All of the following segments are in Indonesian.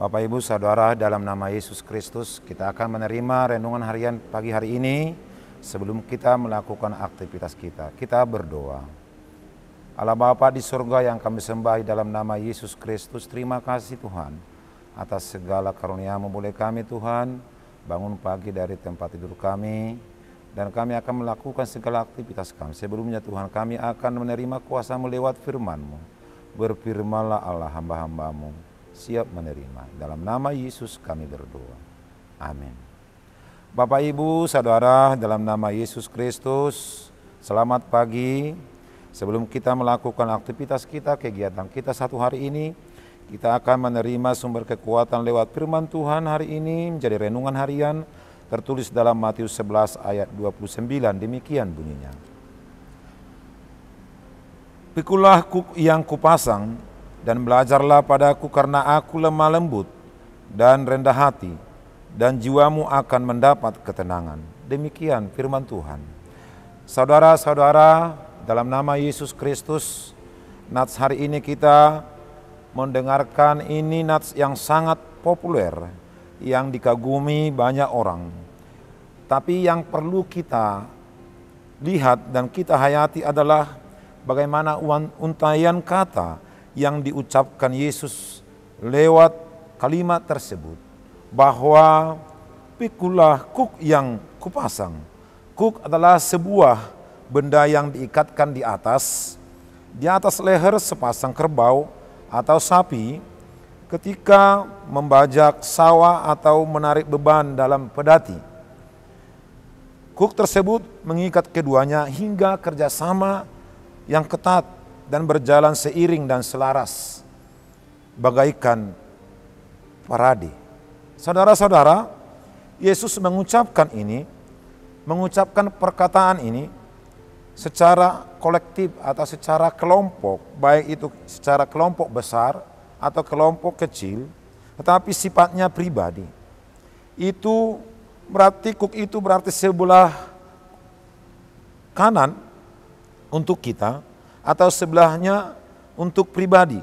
Bapak Ibu Saudara, dalam nama Yesus Kristus kita akan menerima renungan harian pagi hari ini. Sebelum kita melakukan aktivitas kita berdoa. Allah Bapa di surga yang kami sembah dalam nama Yesus Kristus, terima kasih Tuhan atas segala karunia-Mu boleh kami Tuhan bangun pagi dari tempat tidur kami, dan kami akan melakukan segala aktivitas kami. Sebelumnya Tuhan, kami akan menerima kuasa-Mu lewat firman-Mu. Berfirmanlah Allah, hamba-hamba-Mu siap menerima. Dalam nama Yesus kami berdoa. Amin. Bapak Ibu Saudara, dalam nama Yesus Kristus, selamat pagi. Sebelum kita melakukan aktivitas kita, kegiatan kita satu hari ini, kita akan menerima sumber kekuatan lewat firman Tuhan hari ini menjadi renungan harian tertulis dalam Matius 11 ayat 29. Demikian bunyinya. Pikulah kuk yang kupasang dan belajarlah padaku, karena aku lemah lembut dan rendah hati, dan jiwamu akan mendapat ketenangan. Demikian firman Tuhan. Saudara-saudara, dalam nama Yesus Kristus, nats hari ini kita mendengarkan ini nats yang sangat populer, yang dikagumi banyak orang. Tapi yang perlu kita lihat dan kita hayati adalah bagaimana untaian kata yang diucapkan Yesus lewat kalimat tersebut, bahwa pikulah kuk yang kupasang. Kuk adalah sebuah benda yang diikatkan di atas leher sepasang kerbau atau sapi ketika membajak sawah atau menarik beban dalam pedati. Kuk tersebut mengikat keduanya hingga kerjasama yang ketat dan berjalan seiring dan selaras bagaikan parade. Saudara-saudara, Yesus mengucapkan perkataan ini secara kolektif atau secara kelompok, baik itu secara kelompok besar atau kelompok kecil, tetapi sifatnya pribadi. Itu berarti kuk itu berarti sebelah kanan untuk kita, atau sebelahnya untuk pribadi,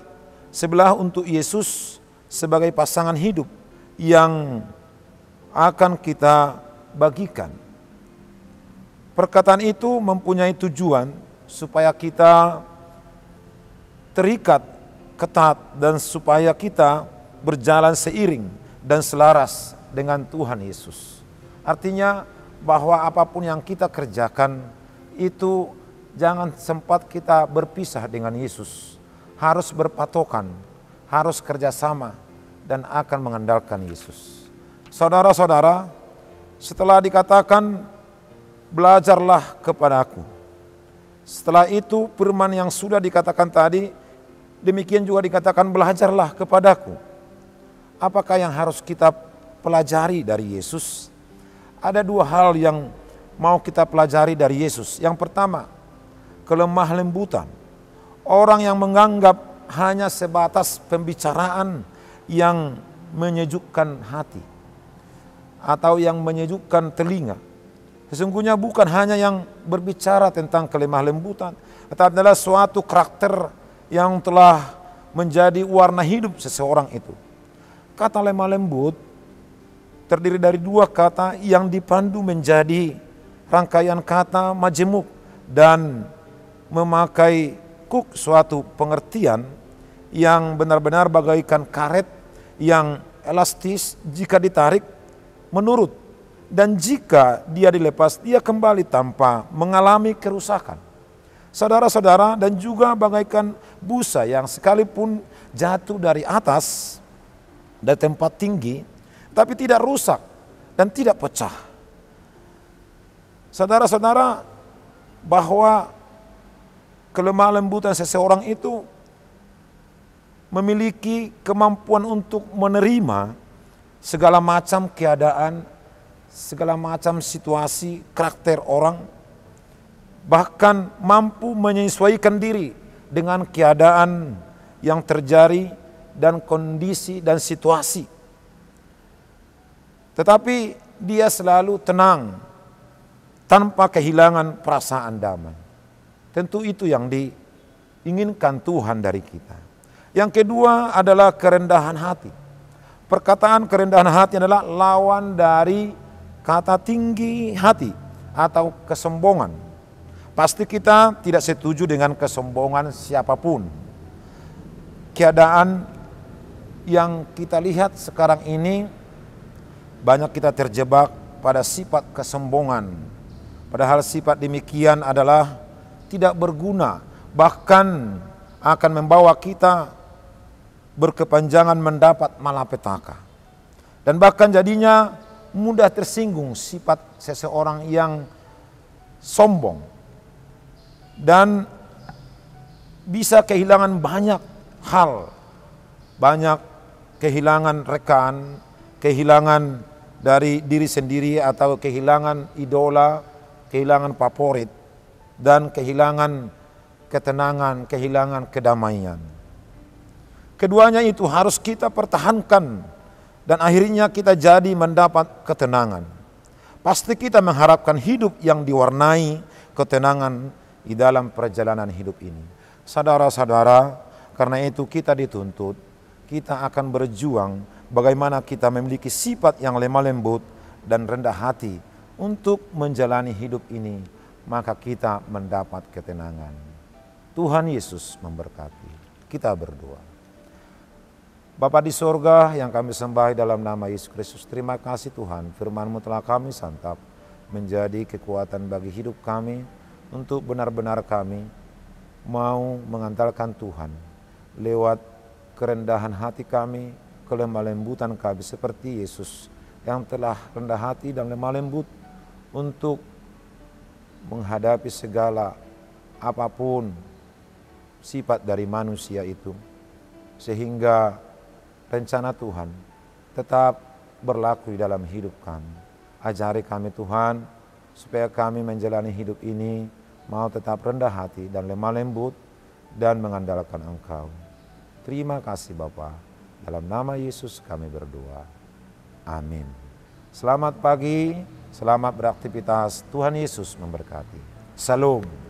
sebelah untuk Yesus sebagai pasangan hidup yang akan kita bagikan. Perkataan itu mempunyai tujuan supaya kita terikat ketat dan supaya kita berjalan seiring dan selaras dengan Tuhan Yesus. Artinya bahwa apapun yang kita kerjakan itu jangan sempat kita berpisah dengan Yesus. Harus berpatokan, harus kerjasama, dan akan mengandalkan Yesus. Saudara-saudara, setelah dikatakan, belajarlah kepadaku. Setelah itu firman yang sudah dikatakan tadi, Demikian juga dikatakan belajarlah kepadaku. Apakah yang harus kita pelajari dari Yesus? Ada dua hal yang mau kita pelajari dari Yesus. Yang pertama, kelemah lembutan. Orang yang menganggap hanya sebatas pembicaraan yang menyejukkan hati atau yang menyejukkan telinga. Sesungguhnya bukan hanya yang berbicara tentang kelemah lembutan, tetapi adalah suatu karakter yang telah menjadi warna hidup seseorang itu. Kata lemah lembut terdiri dari dua kata yang dipandu menjadi rangkaian kata majemuk dan memakai suatu pengertian yang benar-benar bagaikan karet yang elastis jika ditarik menurut, dan jika dia dilepas dia kembali tanpa mengalami kerusakan. Saudara-saudara, dan juga bagaikan busa yang sekalipun jatuh dari atas dari tempat tinggi tapi tidak rusak dan tidak pecah. Saudara-saudara, bahwa kelemah lembutan seseorang itu memiliki kemampuan untuk menerima segala macam keadaan, segala macam situasi, karakter orang, bahkan mampu menyesuaikan diri dengan keadaan yang terjadi dan kondisi dan situasi. Tetapi dia selalu tenang tanpa kehilangan perasaan damai. Tentu itu yang diinginkan Tuhan dari kita. Yang kedua adalah kerendahan hati. Perkataan kerendahan hati adalah lawan dari kata tinggi hati atau kesombongan. Pasti kita tidak setuju dengan kesombongan siapapun. Keadaan yang kita lihat sekarang ini, banyak kita terjebak pada sifat kesombongan. Padahal sifat demikian adalah tidak berguna, bahkan akan membawa kita berkepanjangan mendapat malapetaka. Dan bahkan jadinya mudah tersinggung sifat seseorang yang sombong. Dan bisa kehilangan banyak hal. Banyak kehilangan rekan, kehilangan dari diri sendiri atau kehilangan idola, kehilangan favorit, dan kehilangan ketenangan, kehilangan kedamaian. Keduanya itu harus kita pertahankan dan akhirnya kita jadi mendapat ketenangan. Pasti kita mengharapkan hidup yang diwarnai ketenangan di dalam perjalanan hidup ini. Saudara-saudara, karena itu kita dituntut, kita akan berjuang bagaimana kita memiliki sifat yang lemah lembut dan rendah hati untuk menjalani hidup ini, maka kita mendapat ketenangan. Tuhan Yesus memberkati. Kita berdoa. Bapa di sorga yang kami sembah dalam nama Yesus Kristus, terima kasih Tuhan, firman-Mu telah kami santap menjadi kekuatan bagi hidup kami untuk benar-benar kami mau mengandalkan Tuhan lewat kerendahan hati kami, kelemah lembutan kami seperti Yesus yang telah rendah hati dan lemah lembut untuk menghadapi segala apapun sifat dari manusia itu, sehingga rencana Tuhan tetap berlaku di dalam hidup kami. Ajari kami Tuhan, supaya kami menjalani hidup ini mau tetap rendah hati dan lemah lembut dan mengandalkan Engkau. Terima kasih Bapa. Dalam nama Yesus kami berdoa. Amin. Selamat pagi, selamat beraktivitas. Tuhan Yesus memberkati. Salam.